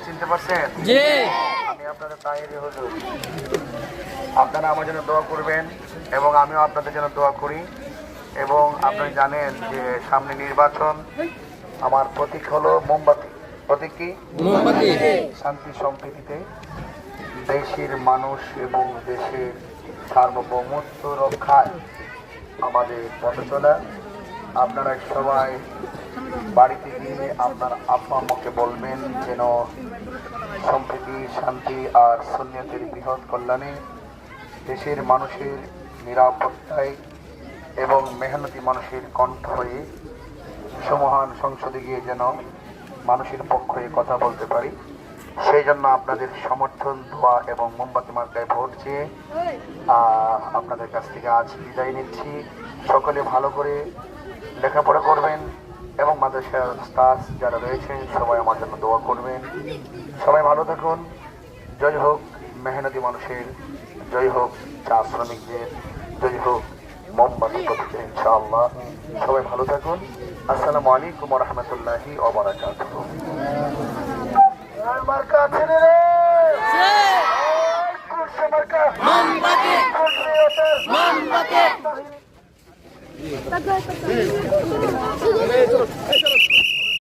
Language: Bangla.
চিনতে পারছেন? জি। আমি আপনাদের তাহেরি হুজুর। আপনারা আমার জন্য দোয়া করবেন এবং আমিও আপনাদের জন্য দোয়া করি। এবং আপনারা জানেন যে সামনে নির্বাচন, আমার প্রতীক হলো মোমবাতি। প্রতীক কি? মোমবাতি। শান্তি সম্প্রীতিতে দেশের মানুষ এবং দেশের সার্বভৌমত্ব রক্ষায় আমাদের পথ চলা। আপনারা সবাই বাড়িতে গিয়ে আপনার আব্বা আম্মাকে বলবেন যেন সম্প্রীতি, শান্তি আর সুন্নিয়তের বৃহৎ কল্যাণে দেশের মানুষের নিরাপত্তায় এবং মেহনতি মানুষের কণ্ঠ হয়ে সমহান সংসদে গিয়ে যেন মানুষের পক্ষে কথা বলতে পারি। সেই জন্য আপনাদের সমর্থন, দোয়া এবং মোমবাতি মার্কায় ভোট চেয়ে আপনাদের কাছ থেকে আজ বিদায় নিচ্ছি। সকলে ভালো করে লেখাপড়া করবেন এবং মাদ্রাসার স্টাফ যারা রয়েছেন সবাই আমার জন্য দোয়া করবেন। সবাই ভালো থাকুন। জয় হোক মেহনতি মানুষের, জয় হোক চা শ্রমিকদের, জয় হোক মোমবাতি প্রতীকের ইনশাআল্লাহ। সবাই ভালো থাকুন। আসসালামু আলাইকুম ওয়া রাহমাতুল্লাহি ওয়া বারাকাতুহু। মার্কা ছেড়ে রে কুরসি মার্কা মোমবাতি। মোমবাতি। মোমবাতি।